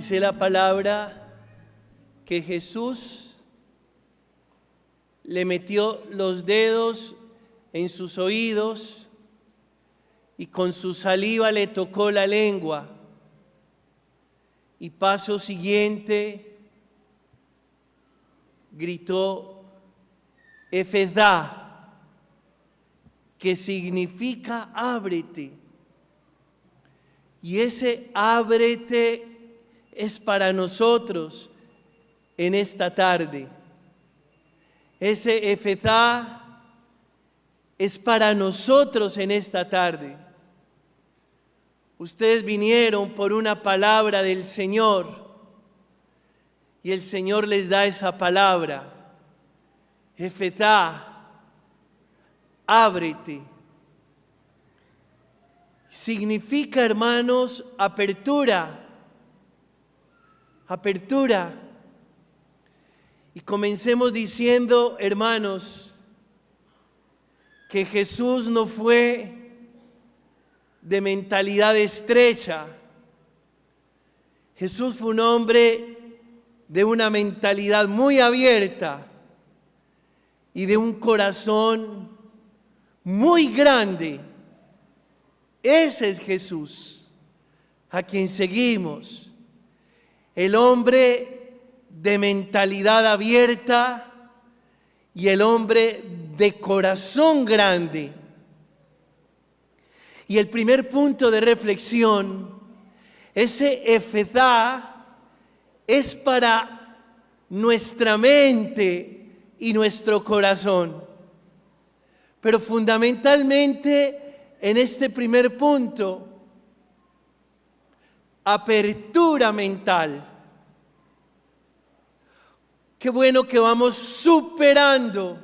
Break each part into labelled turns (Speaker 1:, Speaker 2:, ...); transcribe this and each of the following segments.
Speaker 1: Dice la palabra que Jesús le metió los dedos en sus oídos y con su saliva le tocó la lengua. Y paso siguiente gritó Efetá, que significa ábrete. Y ese ábrete es para nosotros en esta tarde. Ese Efetá es para nosotros en esta tarde. Ustedes vinieron por una palabra del Señor y el Señor les da esa palabra. Efetá, ábrete. Significa, hermanos, apertura. Apertura. Y comencemos diciendo, hermanos, que Jesús no fue de mentalidad estrecha. Jesús fue un hombre de una mentalidad muy abierta y de un corazón muy grande. Ese es Jesús, a quien seguimos. El hombre de mentalidad abierta y el hombre de corazón grande. Y el primer punto de reflexión, ese Efetá es para nuestra mente y nuestro corazón. Pero fundamentalmente en este primer punto, apertura mental. Qué bueno que vamos superando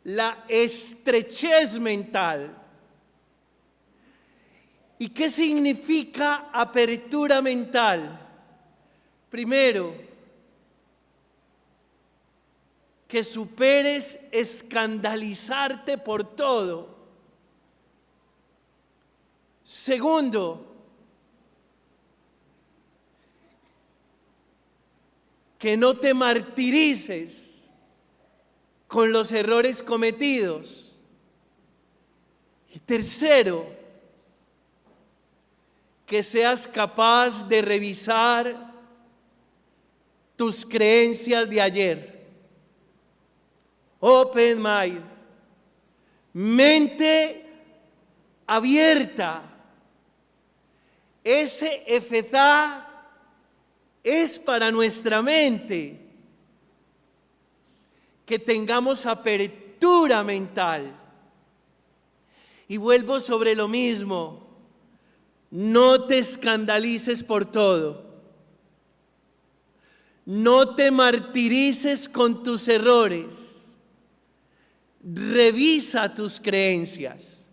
Speaker 1: la estrechez mental. ¿Y qué significa apertura mental? Primero, que superes escandalizarte por todo. Segundo, que no te martirices con los errores cometidos. Y tercero, que seas capaz de revisar tus creencias de ayer. Open mind, mente abierta. Ese Efetá es para nuestra mente, que tengamos apertura mental. Y vuelvo sobre lo mismo, no te escandalices por todo, no te martirices con tus errores, revisa tus creencias.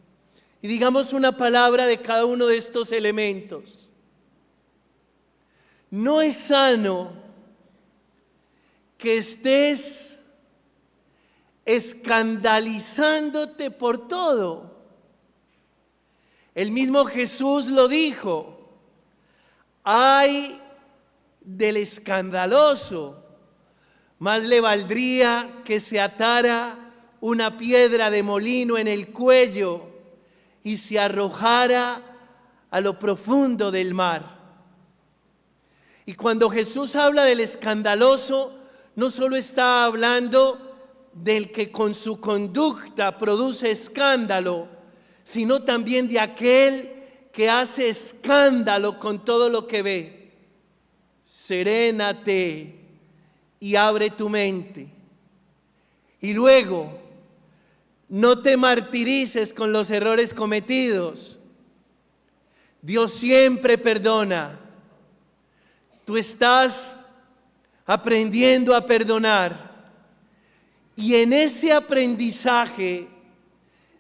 Speaker 1: Y digamos una palabra de cada uno de estos elementos. No es sano que estés escandalizándote por todo. El mismo Jesús lo dijo. Ay del escandaloso, más le valdría que se atara una piedra de molino en el cuello y se arrojara a lo profundo del mar. Y cuando Jesús habla del escandaloso, no solo está hablando del que con su conducta produce escándalo, sino también de aquel que hace escándalo con todo lo que ve. Serénate y abre tu mente. Y luego, no te martirices con los errores cometidos. Dios siempre perdona. Tú estás aprendiendo a perdonar. Y en ese aprendizaje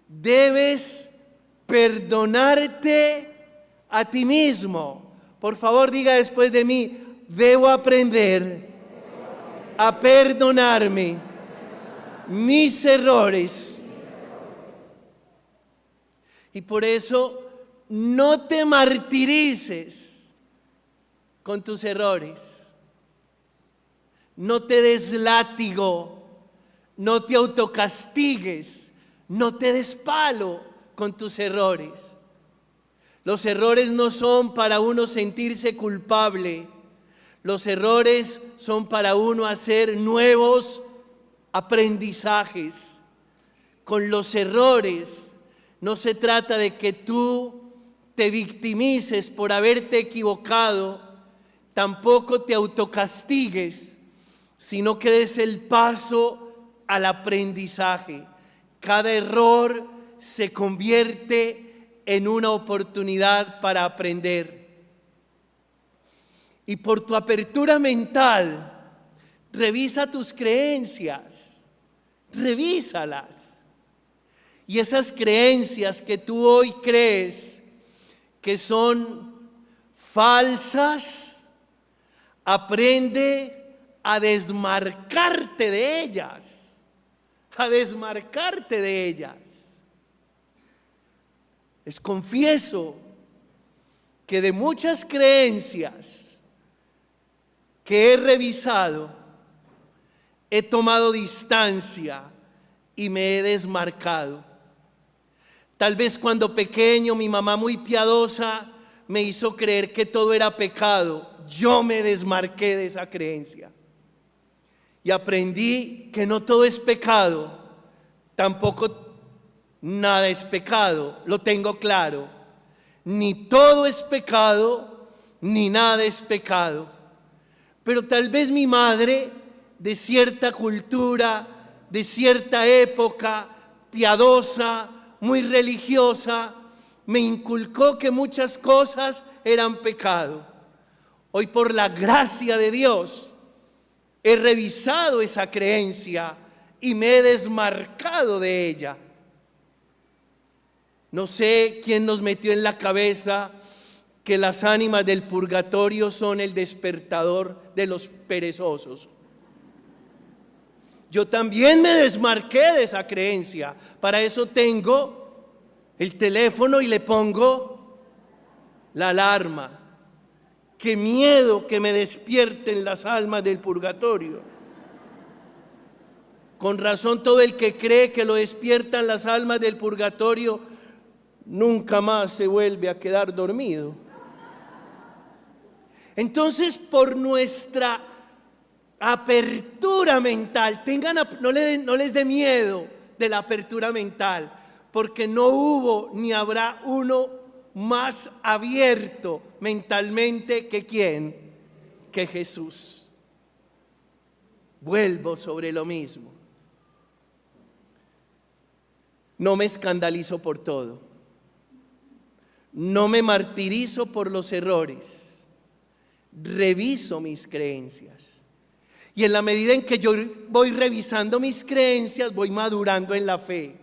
Speaker 1: debes perdonarte a ti mismo. Por favor, diga después de mí, debo aprender a perdonarme mis errores. Y por eso no te martirices con tus errores. No te des látigo, no te autocastigues, no te des palo con tus errores. Los errores no son para uno sentirse culpable. Los errores son para uno hacer nuevos aprendizajes. Con los errores no se trata de que tú te victimices por haberte equivocado, tampoco te autocastigues, sino que des el paso al aprendizaje. Cada error se convierte en una oportunidad para aprender. Y por tu apertura mental, revisa tus creencias, revísalas. Y esas creencias que tú hoy crees que son falsas, aprende a desmarcarte de ellas, a desmarcarte de ellas. Les confieso que de muchas creencias que he revisado, he tomado distancia y me he desmarcado. Tal vez cuando pequeño mi mamá muy piadosa me hizo creer que todo era pecado. Yo me desmarqué de esa creencia y aprendí que no todo es pecado, tampoco nada es pecado, lo tengo claro. Ni todo es pecado, ni nada es pecado. Pero tal vez mi madre, de cierta cultura, de cierta época, piadosa, muy religiosa, me inculcó que muchas cosas eran pecado. Hoy, por la gracia de Dios, he revisado esa creencia y me he desmarcado de ella. No sé quién nos metió en la cabeza que las ánimas del purgatorio son el despertador de los perezosos. Yo también me desmarqué de esa creencia. Para eso tengo el teléfono y le pongo la alarma. Qué miedo que me despierten las almas del purgatorio. Con razón, todo el que cree que lo despiertan las almas del purgatorio nunca más se vuelve a quedar dormido. Entonces, por nuestra apertura mental, no les dé miedo de la apertura mental, porque no hubo ni habrá uno más abierto mentalmente que ¿quién? Que Jesús. Vuelvo sobre lo mismo. No me escandalizo por todo. No me martirizo por los errores. Reviso mis creencias. Y en la medida en que yo voy revisando mis creencias, voy madurando en la fe.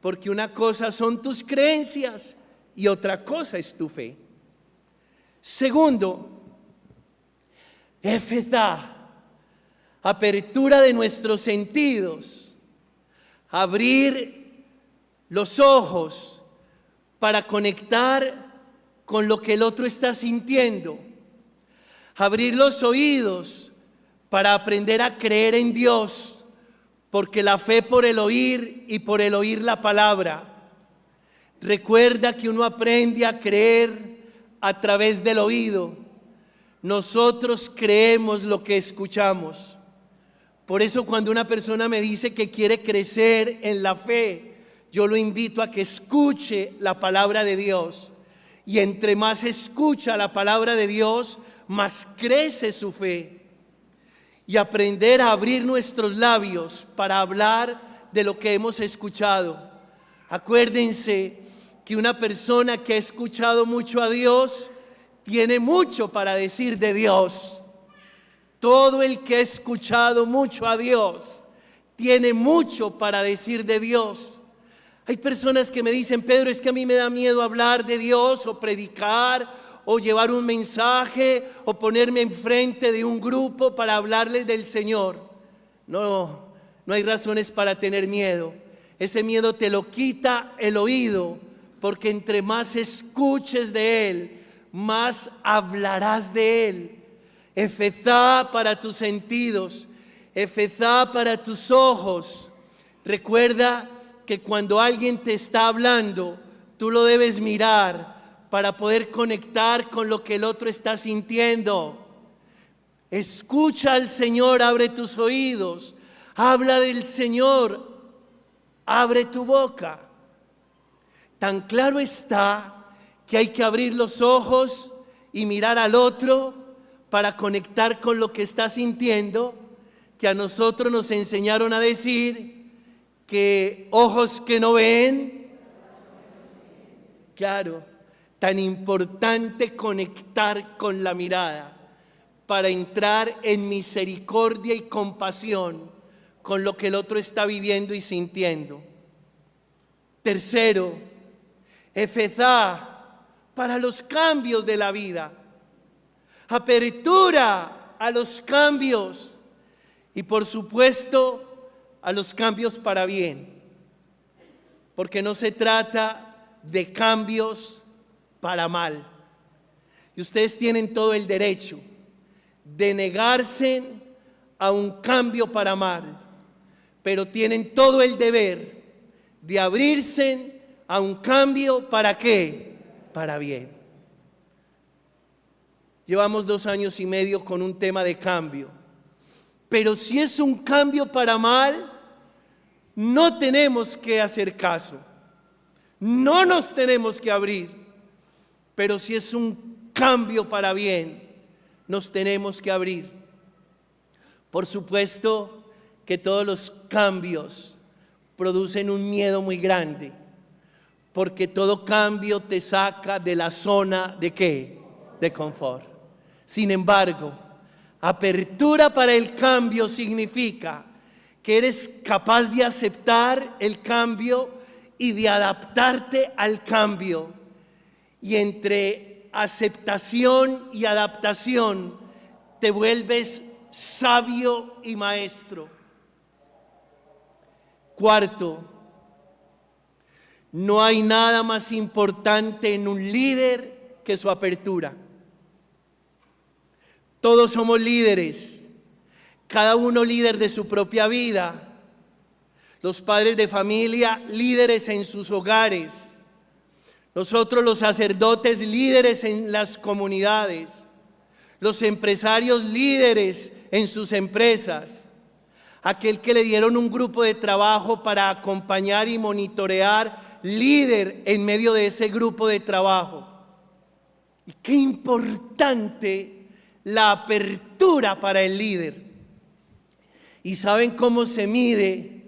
Speaker 1: Porque una cosa son tus creencias y otra cosa es tu fe. Segundo, Efetá, apertura de nuestros sentidos, abrir los ojos para conectar con lo que el otro está sintiendo, abrir los oídos para aprender a creer en Dios, porque la fe por el oír y por el oír la palabra. Recuerda que uno aprende a creer a través del oído. Nosotros creemos lo que escuchamos. Por eso cuando una persona me dice que quiere crecer en la fe, yo lo invito a que escuche la palabra de Dios. Y entre más escucha la palabra de Dios, más crece su fe. Y aprender a abrir nuestros labios para hablar de lo que hemos escuchado. Acuérdense que una persona que ha escuchado mucho a Dios tiene mucho para decir de Dios. Todo el que ha escuchado mucho a Dios tiene mucho para decir de Dios. Hay personas que me dicen: Pedro, es que a mí me da miedo hablar de Dios o predicar o llevar un mensaje o ponerme enfrente de un grupo para hablarles del Señor. No hay razones para tener miedo. Ese miedo te lo quita el oído, porque entre más escuches de Él, más hablarás de Él. Efetá para tus sentidos, efetá para tus ojos. Recuerda que cuando alguien te está hablando, tú lo debes mirar para poder conectar con lo que el otro está sintiendo. Escucha al Señor, abre tus oídos, habla del Señor, abre tu boca. Tan claro está que hay que abrir los ojos y mirar al otro para conectar con lo que está sintiendo, que a nosotros nos enseñaron a decir que ojos que no ven, claro, tan importante conectar con la mirada para entrar en misericordia y compasión con lo que el otro está viviendo y sintiendo. Tercero, efetá para los cambios de la vida. Apertura a los cambios y por supuesto a los cambios para bien, porque no se trata de cambios para mal. Y ustedes tienen todo el derecho de negarse a un cambio para mal, pero tienen todo el deber de abrirse a un cambio ¿para qué? Para bien. Llevamos 2 años y medio con un tema de cambio. Pero si es un cambio para mal, no tenemos que hacer caso. No nos tenemos que abrir. Pero si es un cambio para bien, nos tenemos que abrir. Por supuesto que todos los cambios producen un miedo muy grande. Porque todo cambio te saca de la zona ¿de qué? De confort. Sin embargo, apertura para el cambio significa que eres capaz de aceptar el cambio y de adaptarte al cambio. Y entre aceptación y adaptación te vuelves sabio y maestro. Cuarto, no hay nada más importante en un líder que su apertura. Todos somos líderes, cada uno líder de su propia vida. Los padres de familia, líderes en sus hogares. Nosotros los sacerdotes, líderes en las comunidades. Los empresarios, líderes en sus empresas. Aquel que le dieron un grupo de trabajo para acompañar y monitorear, líder en medio de ese grupo de trabajo. Y qué importante la apertura para el líder. ¿Y saben cómo se mide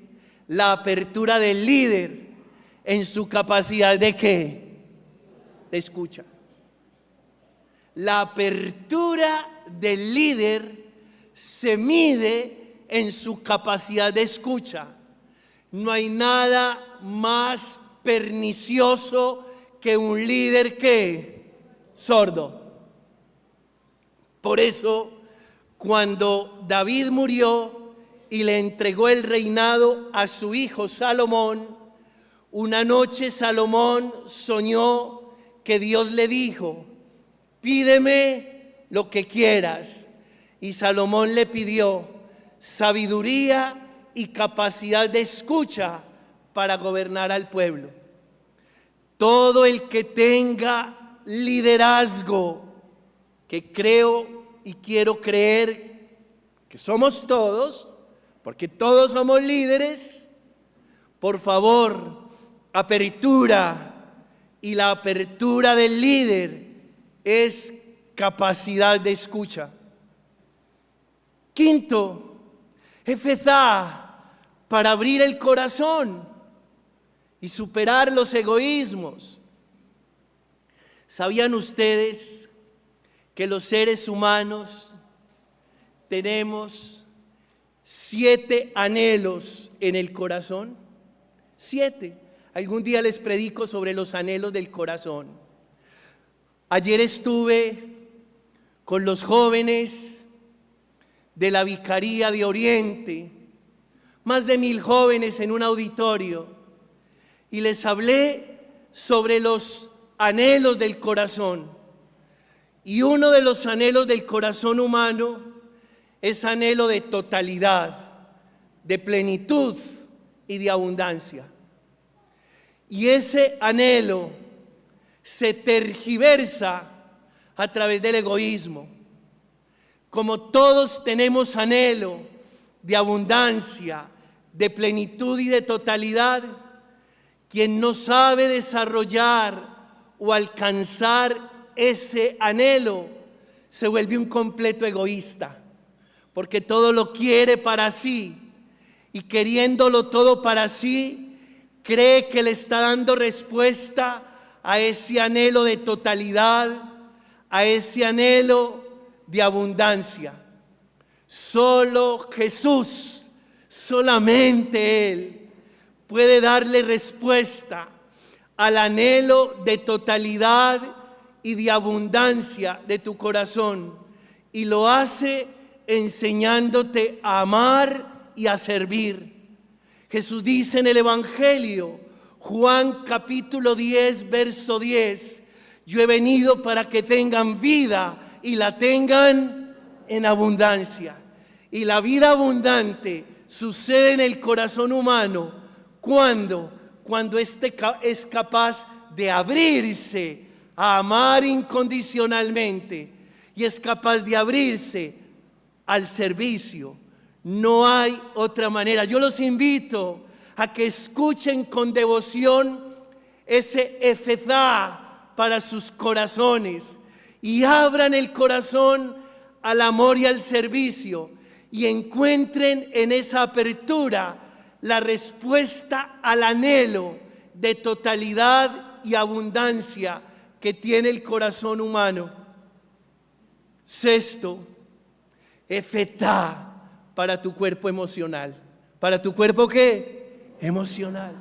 Speaker 1: la apertura del líder? En su capacidad ¿de qué? De escucha. La apertura del líder se mide en su capacidad de escucha. No hay nada más pernicioso que un líder que sordo. Por eso, cuando David murió y le entregó el reinado a su hijo Salomón, una noche Salomón soñó que Dios le dijo: pídeme lo que quieras. Y Salomón le pidió sabiduría y capacidad de escucha para gobernar al pueblo. Todo el que tenga liderazgo, que creo y quiero creer que somos todos, porque todos somos líderes, por favor, apertura, y la apertura del líder es capacidad de escucha. Quinto, efetá, para abrir el corazón y superar los egoísmos. ¿Sabían ustedes que los seres humanos tenemos 7 anhelos en el corazón? 7. Algún día les predico sobre los anhelos del corazón. Ayer estuve con los jóvenes de la Vicaría de Oriente, más de 1000 jóvenes en un auditorio, y les hablé sobre los anhelos del corazón. Y uno de los anhelos del corazón humano es anhelo de totalidad, de plenitud y de abundancia. Y ese anhelo se tergiversa a través del egoísmo. Como todos tenemos anhelo de abundancia, de plenitud y de totalidad, quien no sabe desarrollar o alcanzar ese anhelo se vuelve un completo egoísta, porque todo lo quiere para sí, y queriéndolo todo para sí, cree que le está dando respuesta a ese anhelo de totalidad, a ese anhelo de abundancia. Solo Jesús, solamente Él, puede darle respuesta al anhelo de totalidad y de abundancia de tu corazón, y lo hace enseñándote a amar y a servir. Jesús dice en el Evangelio, Juan capítulo 10, verso 10, yo he venido para que tengan vida y la tengan en abundancia. Y la vida abundante sucede en el corazón humano cuando éste es capaz de abrirse a amar incondicionalmente y es capaz de abrirse al servicio. No hay otra manera. Yo los invito a que escuchen con devoción ese Efetá para sus corazones y abran el corazón al amor y al servicio y encuentren en esa apertura la respuesta al anhelo de totalidad y abundancia que tiene el corazón humano. Sexto, Efetá para tu cuerpo emocional. ¿Para tu cuerpo qué? Emocional.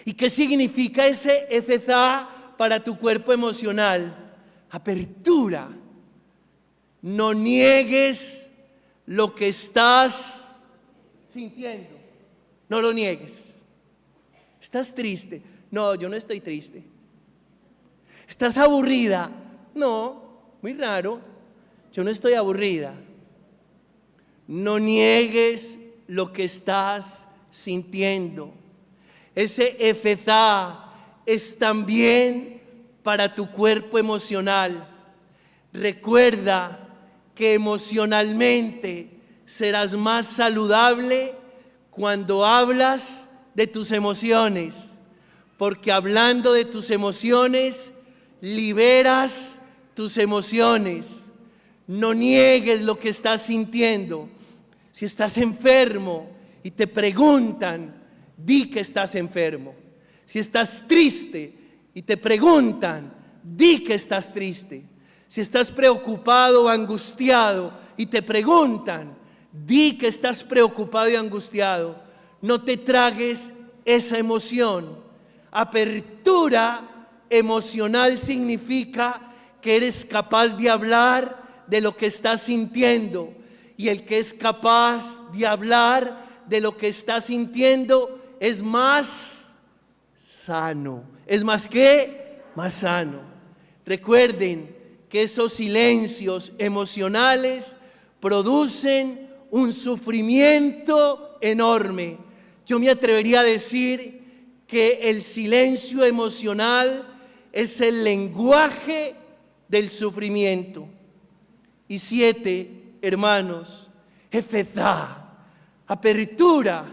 Speaker 1: ¿Y qué significa ese Efetá para tu cuerpo emocional? Apertura. No niegues lo que estás sintiendo. No lo niegues. ¿Estás triste? No, yo no estoy triste. ¿Estás aburrida? No, muy raro. Yo no estoy aburrida. No niegues lo que estás sintiendo. Ese Efetá es también para tu cuerpo emocional. Recuerda que emocionalmente serás más saludable cuando hablas de tus emociones, porque hablando de tus emociones, liberas tus emociones. No niegues lo que estás sintiendo. Si estás enfermo y te preguntan, di que estás enfermo. Si estás triste y te preguntan, di que estás triste. Si estás preocupado o angustiado y te preguntan, di que estás preocupado y angustiado. No te tragues esa emoción. Apertura emocional significa que eres capaz de hablar de lo que estás sintiendo. Y el que es capaz de hablar de lo que está sintiendo es más sano. ¿Es más qué? Más sano. Recuerden que esos silencios emocionales producen un sufrimiento enorme. Yo me atrevería a decir que el silencio emocional es el lenguaje del sufrimiento. Y 7, hermanos, Efetá, apertura,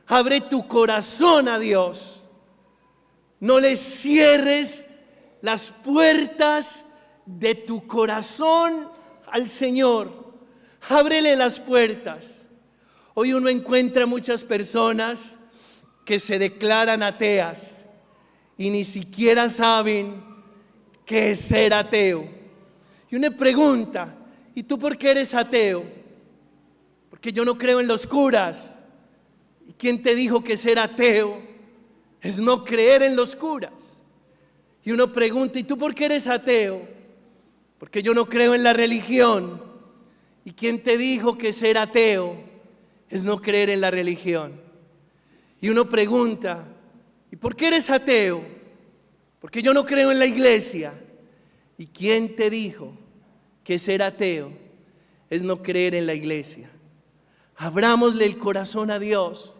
Speaker 1: abre tu corazón a Dios. No le cierres las puertas de tu corazón al Señor. Ábrele las puertas. Hoy uno encuentra muchas personas que se declaran ateas y ni siquiera saben qué es ser ateo. Y uno pregunta, ¿y tú por qué eres ateo? Porque yo no creo en los curas. ¿Y quién te dijo que ser ateo es no creer en los curas? Y uno pregunta, ¿y tú por qué eres ateo? Porque yo no creo en la religión. ¿Y quién te dijo que ser ateo es no creer en la religión? Y uno pregunta, ¿y por qué eres ateo? Porque yo no creo en la iglesia. ¿Y quién te dijo que ser ateo es no creer en la iglesia? Abrámosle el corazón a Dios.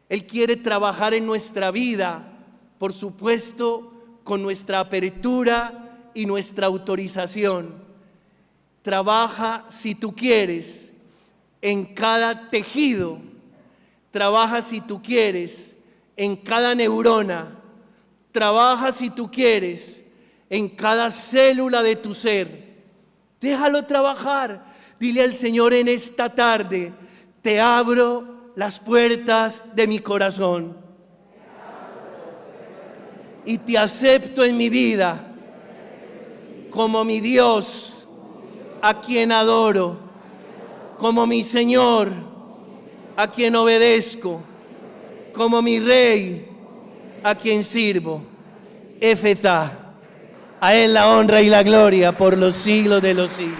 Speaker 1: Él quiere trabajar en nuestra vida, por supuesto, con nuestra apertura y nuestra autorización. Trabaja, si tú quieres, en cada tejido. Trabaja, si tú quieres, en cada neurona. Trabaja, si tú quieres, en cada célula de tu ser. Déjalo trabajar. Dile al Señor en esta tarde: te abro las puertas de mi corazón y te acepto en mi vida como mi Dios, a quien adoro, como mi Señor, a quien obedezco, como mi Rey, a quien sirvo. Efetá, a Él la honra y la gloria por los siglos de los siglos.